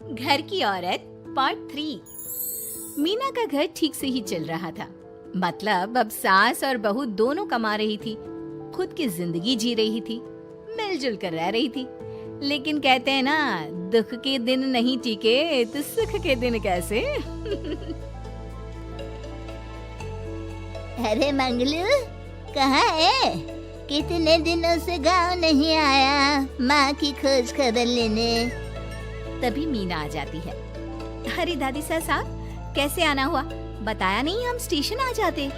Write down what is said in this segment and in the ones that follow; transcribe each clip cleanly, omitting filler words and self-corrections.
घर की औरत पार्ट 3। मीना का घर ठीक से ही चल रहा था। मतलब अब सास और बहू दोनों कमा रही थी, खुद की जिंदगी जी रही थी, मिलजुल कर रह रही थी। लेकिन कहते हैं ना, दुख के दिन नहीं टीके तो सुख के दिन कैसे। अरे मंगलू, कहाँ है? कितने दिनों से गांव नहीं आया माँ की खोज खबर लेने। तभी मीना आ जाती है। अरे दादी साहब, कैसे आना हुआ? बताया नहीं, हम स्टेशन आ जाते।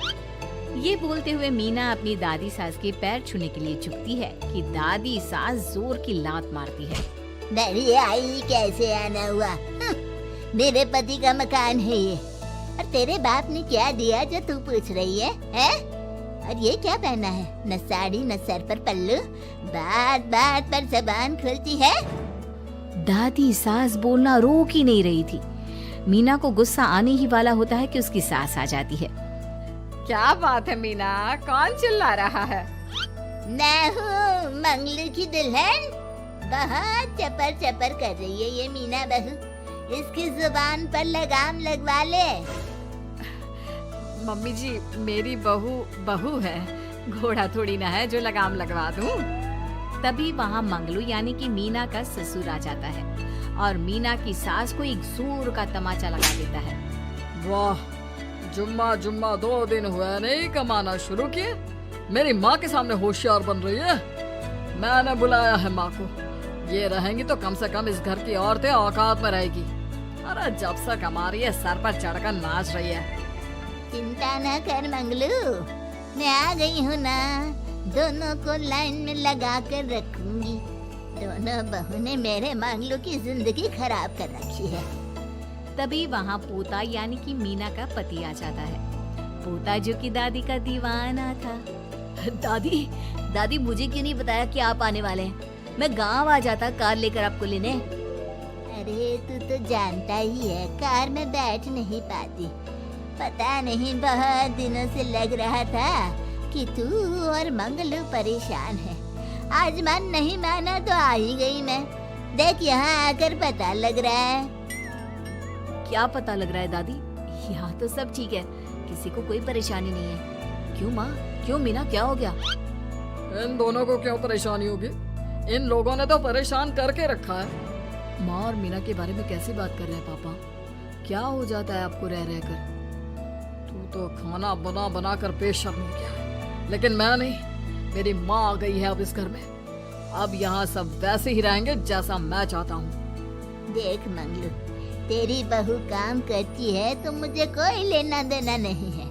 ये बोलते हुए मीना अपनी दादी सास के पैर छूने के लिए झुकती है कि दादी सास जोर की लात मारती है। बड़ी आई, कैसे आना हुआ? मेरे पति का मकान है ये। और तेरे बाप ने क्या दिया जो तू पूछ रही है, हैं? और ये क्या पहना है? न साड़ी न सर पर पल्लू, बात बात पर जबान खुलती है। दादी सास बोलना रोक ही नहीं रही थी। मीना को गुस्सा आने ही वाला होता है कि उसकी सास आ जाती है। क्या बात है मीना, कौन चिल्ला रहा है? मैं हूँ मंगलू की दुल्हन। बहुत चपर चपर कर रही है ये मीना बहू। इसकी जुबान पर लगाम लगवा ले। मम्मी जी, मेरी बहू है, घोड़ा थोड़ी ना है जो लगाम लगवा दूं। तभी वहाँ मंगलू यानी कि मीना का ससुर आ जाता है और मीना की सास को एक जोर का तमाचा लगा देता है। वाह, जुम्मा 2 दिन हुए नहीं कमाना शुरू किए, मेरी माँ के सामने होशियार बन रही है। मैंने बुलाया है माँ को, ये रहेंगी तो कम से कम इस घर की औरतें औकात में रहेगी। अरे जब से कमा रही है सर पर चढ़कर नाच रही है। चिंता न कर मंगलू, मैं आ गई हूँ ना। दोनों को लाइन में लगा कर रखूंगी। दोनों बहू ने मेरे मंगलू की जिंदगी खराब कर रखी है। तभी वहाँ पोता यानी कि मीना का पति आ जाता है। पोता जो कि दादी का दीवाना था। दादी मुझे क्यों नहीं बताया कि आप आने वाले हैं? मैं गांव आ जाता कार लेकर आपको लेने। अरे तू तो जानता ही है, कार में बैठ नहीं पाती। पता नहीं बहुत दिनों से लग रहा था कि तू और मंगलू परेशान है। आज मन नहीं माना तो आ ही गई मैं। देख यहाँ आकर पता लग रहा है। क्या पता लग रहा है दादी? यहाँ तो सब ठीक है, किसी को कोई परेशानी नहीं है। क्यों माँ, क्यों मीना, क्या हो गया? इन दोनों को क्यों परेशानी होगी? इन लोगों ने तो परेशान करके रखा है। माँ और मीना के बारे में कैसी बात कर रहे हैं पापा? क्या हो जाता है आपको रह रह कर? तू तो खाना बना बना कर बेशर्म हो गया है, लेकिन मैं नहीं। मेरी माँ आ गई है अब इस घर में। अब यहाँ सब वैसे ही रहेंगे जैसा मैं चाहता हूँ। देख मंगलू, तेरी बहू काम करती है तो मुझे कोई लेना देना नहीं है,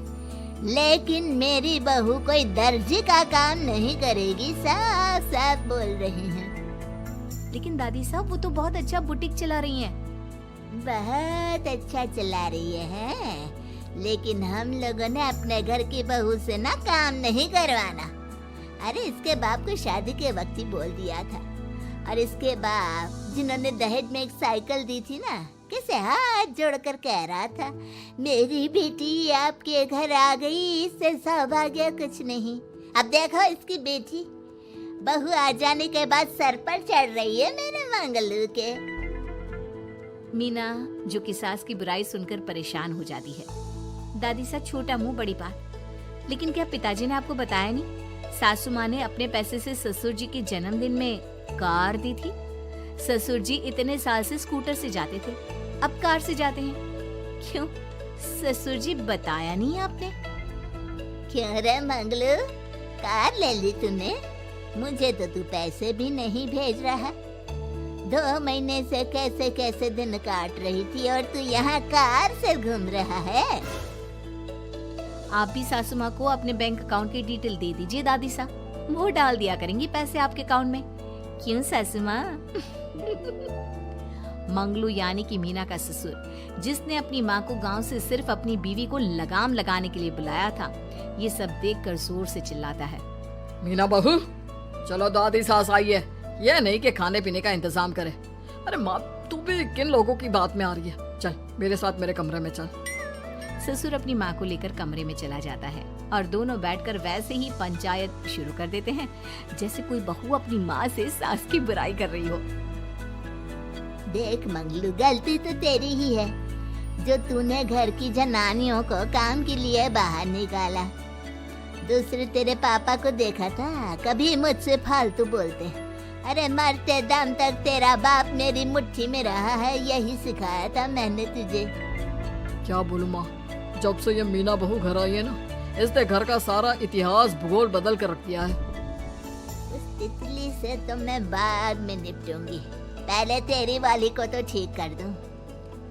लेकिन मेरी बहू कोई दर्जी का काम नहीं करेगी। साफ साफ बोल रही हैं। लेकिन दादी साहब, वो तो बहुत अच्छा बुटीक चला रही हैं। बहुत अच्छा चला रही है, लेकिन हम लोगों ने अपने घर की बहू से ना काम नहीं करवाना। अरे इसके बाप को शादी के वक्त ही बोल दिया था। और इसके बाप जिन्होंने दहेज में एक साइकिल दी थी ना, कैसे हाथ जोड़कर कह रहा था, मेरी बेटी आपके घर आ गई, इससे सौभाग्य कुछ नहीं। अब देखो इसकी बेटी, बहू आ जाने के बाद सर पर चढ़ रही है मेरे मंगलू के। मीना जो कि सास की बुराई सुनकर परेशान हो जाती है। दादी सा, छोटा मुंह बड़ी बात। लेकिन क्या पिताजी ने आपको बताया नहीं? सासू माँ ने अपने पैसे से ससुर जी के जन्मदिन में कार दी थी। ससुर जी इतने साल से स्कूटर से जाते थे, अब कार से जाते हैं। क्यों ससुर जी, बताया नहीं आपने? क्यों रे मंगलू, कार ले ली तूने? मुझे तो तू पैसे भी नहीं भेज रहा। 2 महीने से कैसे कैसे दिन काट रही थी और तू यहाँ कार से घूम रहा है। आप भी सासू माँ को अपने बैंक अकाउंट की डिटेल दे दीजिए दादी सा, वो डाल दिया करेंगी पैसे आपके अकाउंट में। क्यों सासू माँ? मंगलू यानी कि मीना का ससुर, जिसने अपनी माँ को गांव से सिर्फ अपनी बीवी को लगाम लगाने के लिए बुलाया था, ये सब देखकर जोर से चिल्लाता है। मीना बहू, चलो दादी सास आई है, ये नहीं कि खाने पीने का इंतजाम करे। अरे माँ, तू भी किन लोगों की बात में आ रही है? चल मेरे साथ मेरे कमरे में चल। ससुर अपनी माँ को लेकर कमरे में चला जाता है और दोनों बैठकर वैसे ही पंचायत शुरू कर देते हैं जैसे कोई बहू अपनी माँ से सास की बुराई कर रही हो। देख मंगलू, गलती तो तेरी ही है जो तूने घर की जनानियों को काम के लिए बाहर निकाला। दूसरे तेरे पापा को देखा था, कभी मुझसे फालतू बोलते। अरे मरते दम तक तेरा बाप मेरी मुट्ठी में रहा है, यही सिखाया था मैंने तुझे। क्या बोलूं माँ, जब से ये मीना बहू घर आई है ना, इसने घर का सारा इतिहास भूगोल बदल कर रख दिया है। उस तितली से तो मैं बाद में निपटूंगी, पहले तेरी वाली को तो ठीक कर दूं।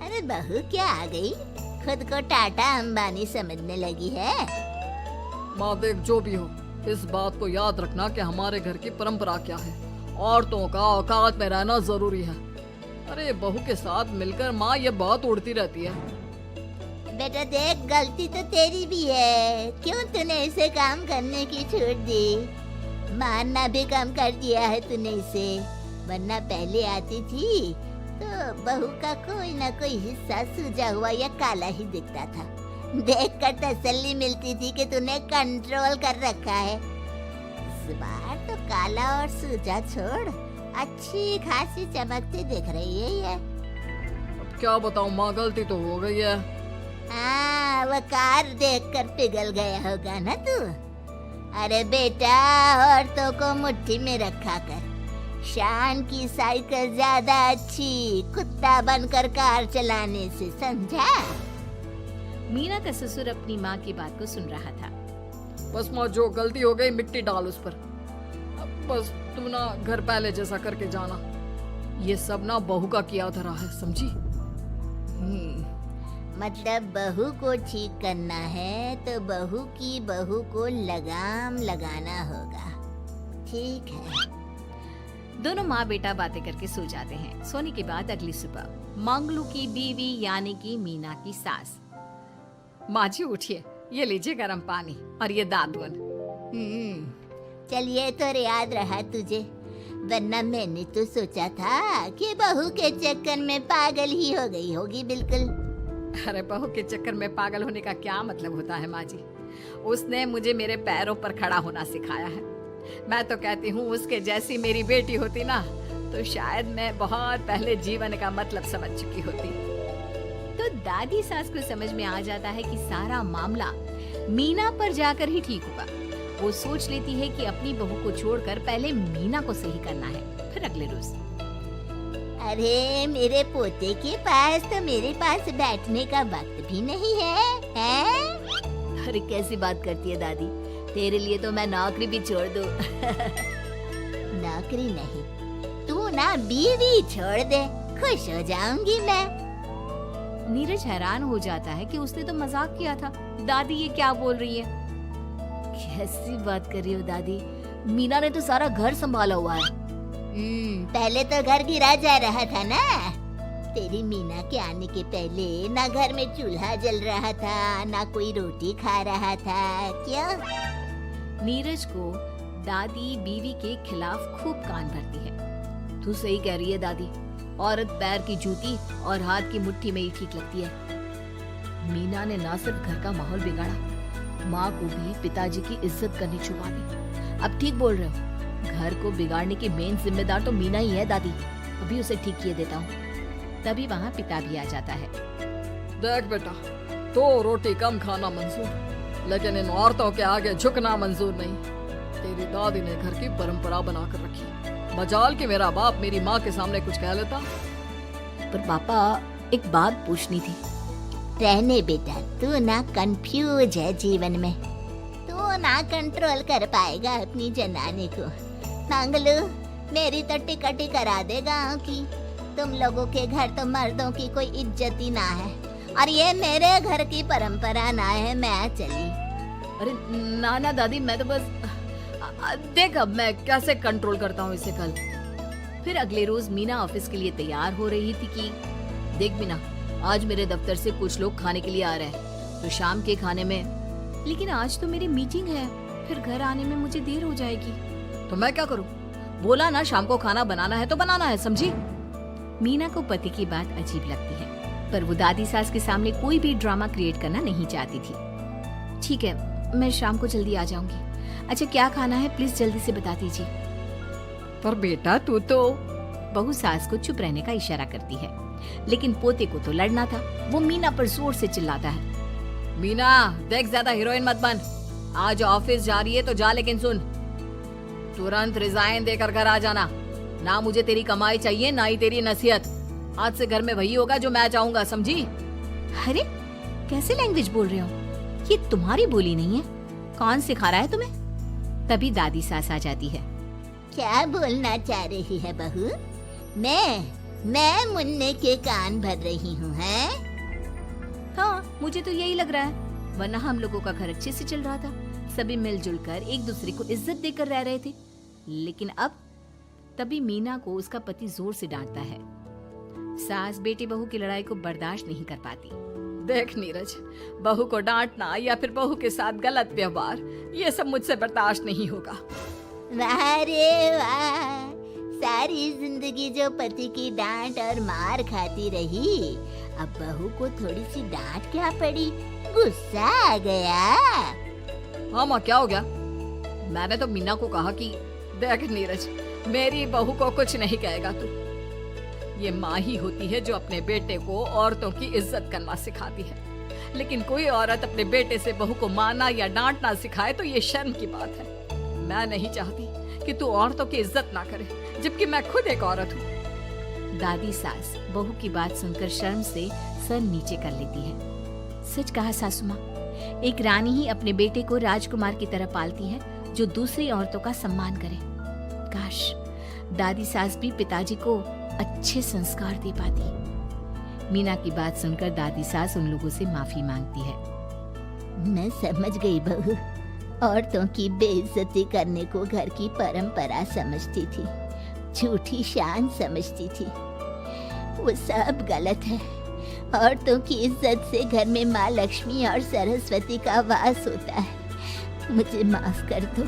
अरे बहू क्या आ गई, खुद को टाटा अंबानी समझने लगी है। माँ देख, जो भी हो, इस बात को याद रखना कि हमारे घर की परंपरा क्या है। औरतों का औकात में रहना जरूरी है। अरे बहू के साथ मिलकर माँ ये बहुत उड़ती रहती है। बेटा देख, गलती तो तेरी भी है, क्यों तूने इसे काम करने की छूट दी? मारना भी कम कर दिया है तूने इसे, वरना पहले आती थी तो बहू का कोई ना कोई हिस्सा सूजा हुआ या काला ही दिखता था। देखकर तसल्ली मिलती थी कि तूने कंट्रोल कर रखा है। इस बार तो काला और सूजा छोड़, अच्छी खासी चमकती दिख रही है ये। अब क्या बताऊं माँ, गलती तो हो गई है। हाँ, वो कार देखकर पिघल गया होगा ना तू। अरे बेटा, औरतों को मुट्ठी में रखा कर, शान की साइकिल ज्यादा अच्छी कुत्ता बनकर कार चलाने से, समझा? मीना का ससुर अपनी माँ की बात को सुन रहा था। बस माँ, जो गलती हो गई मिट्टी डाल उस पर। अब बस तुम ना घर पहले जैसा करके जाना। ये सब ना बहू का किया धरा है, समझी? मतलब बहू को ठीक करना है तो बहू को लगाम लगाना होगा। ठीक है। दोनों माँ बेटा बातें करके सो जाते हैं। सोने के बाद अगली सुबह मंगलू की बीवी यानी कि मीना की सास, माँ जी उठिए, ये लीजिए गर्म पानी और ये दादुन। चल ये तो याद रहा तुझे, वरना मैंने तो सोचा था कि बहू के चक्कर में पागल ही हो गई होगी बिल्कुल। अरे बहू के चक्कर में पागल होने का क्या मतलब होता है माँ जी? उसने मुझे मेरे पैरों पर खड़ा होना सिखाया है। मैं तो कहती हूँ उसके जैसी मेरी बेटी होती ना तो शायद मैं बहुत पहले जीवन का मतलब समझ चुकी होती। तो दादी सास को समझ में आ जाता है कि सारा मामला मीना पर जाकर ही ठीक होगा। वो सोच लेती है कि अपनी बहू को छोड़कर पहले मीना को सही करना है। फिर अगले रोज, अरे मेरे पोते के पास तो मेरे पास बैठने का वक्त भी नहीं है, हैं? अरे कैसी बात करती है दादी, तेरे लिए तो मैं नौकरी भी छोड़ दूं। नौकरी नहीं, तू ना बीवी छोड़ दे, खुश हो जाऊंगी मैं। नीरज हैरान हो जाता है कि उसने तो मजाक किया था। दादी ये क्या बोल रही है? कैसी बात कर रही हो दादी? मीना ने तो सारा घर संभाला हुआ है। पहले तो घर गिरा जा रहा था ना। तेरी मीना के आने के पहले ना घर में चूल्हा जल रहा था, ना कोई रोटी खा रहा था। क्यों? नीरज को दादी बीवी के खिलाफ खूब कान भरती है। तू सही कह रही है दादी, औरत पैर की जूती और हाथ की मुट्ठी में ही ठीक लगती है। मीना ने ना सिर्फ घर का माहौल बिगाड़ा, माँ को भी पिताजी की इज्जत करनी छुपा दी। अब ठीक बोल रहे हो, घर को बिगाड़ने की मेन जिम्मेदार तो मीना ही है दादी। अभी उसे ठीक किए देता हूँ। तभी वहाँ पिता भी आ जाता है। देख बेटा, तो रोटी कम खाना मंजूर, लेकिन इन औरतों के आगे झुकना मंजूर नहीं। तेरी दादी ने घर की परंपरा बनाकर रखी। मजाल कि मेरा बाप मेरी माँ के सामने कुछ कह लेता। पर पापा, एक बात पूछनी थी। रहने बेटा, तू ना कंफ्यूज है जीवन में, तू ना कंट्रोल कर पाएगा अपनी जनाने को। मंगलू, मेरी तो टिकट ही करा दे गाँव की। तुम लोगों के घर तो मर्दों की कोई इज्जत ही ना है, और ये मेरे घर की परंपरा ना है। मैं चली। अरे ना ना दादी, मैं तो बस देख अब मैं कैसे कंट्रोल करता हूँ इसे कल। फिर अगले रोज मीना ऑफिस के लिए तैयार हो रही थी कि देख मीना, आज मेरे दफ्तर से कुछ लोग खाने के लिए आ रहे हैं, तो शाम के खाने में। लेकिन आज तो मेरी मीटिंग है, फिर घर आने में मुझे देर हो जाएगी। तो मैं क्या करूँ? बोला ना शाम को खाना बनाना है तो बनाना है, समझी? मीना को पति की बात अजीब लगती है, पर वो दादी सास के सामने कोई भी ड्रामा क्रिएट करना नहीं चाहती थी। ठीक है, मैं शाम को जल्दी आ जाऊंगी। अच्छा क्या खाना है प्लीज जल्दी से बता दीजिए। पर बेटा तू तो बहू सास को चुप रहने का इशारा करती है, लेकिन पोते को तो लड़ना था। वो मीना पर जोर से चिल्लाता है, मीना देख ज्यादा हीरोइन मत बन। आज ऑफिस जा रही है तो जा, लेकिन सुन, तुरंत रिजाइन देकर घर आ जाना। ना मुझे तेरी कमाई चाहिए, ना ही तेरी नसीहत। आज से घर में वही होगा जो मैं चाहूंगा, समझी? अरे कैसे लैंग्वेज बोल रहे हो? ये तुम्हारी बोली नहीं है, कौन सिखा रहा है तुम्हें? तभी दादी सास आ जाती है। क्या बोलना चाह रही है बहू? मैं मुन्ने के कान भर रही हूँ, हैं? हाँ, मुझे तो यही लग रहा है, वरना हम लोगों का घर अच्छे से चल रहा था। सभी मिलजुल कर एक दूसरे को इज्जत देकर रह रहे थे। लेकिन अब तभी मीना को उसका पति जोर से डांटता है। सास बेटी बहू की लड़ाई को बर्दाश्त नहीं कर पाती। देख नीरज, बहू को डांटना या फिर बहू के साथ गलत व्यवहार, ये सब मुझसे बर्दाश्त नहीं होगा। वाह रे वाह, सारी जिंदगी जो पति की डांट और मार खाती रही, अब बहू को थोड़ी सी डांट क्या पड़ी, गुस्सा आ गया। हाँ माँ, क्या हो गया? मैंने तो मीना को कहा कि देख नीरज, मेरी बहू को कुछ नहीं कहेगा तू। ये माँ ही होती है जो अपने बेटे को औरतों की इज्जत करना सिखाती है, लेकिन कोई औरत अपने बेटे से बहू को मारना या डांटना सिखाए तो ये शर्म की बात है। मैं नहीं चाहती कि तू औरतों की इज्जत ना करे, जबकि मैं खुद एक औरत हूँ। दादी सास बहू की बात सुनकर शर्म से सर नीचे कर लेती है। सच कहा सासू माँ, एक रानी ही अपने बेटे को राजकुमार की तरह पालती है जो दूसरी औरतों का सम्मान करे। काश दादी सास भी पिताजी को अच्छे संस्कार दे पाती। मीना की बात सुनकर दादी सास उन लोगों से माफी मांगती है। मैं समझ गई बहू, औरतों की बेइज्जती करने को घर की परंपरा समझती थी, झूठी शान समझती थी। वो सब गलत है। औरतों की इज्जत से घर में माँ लक्ष्मी और सरस्वती का वास होता है। मुझे माफ कर दो।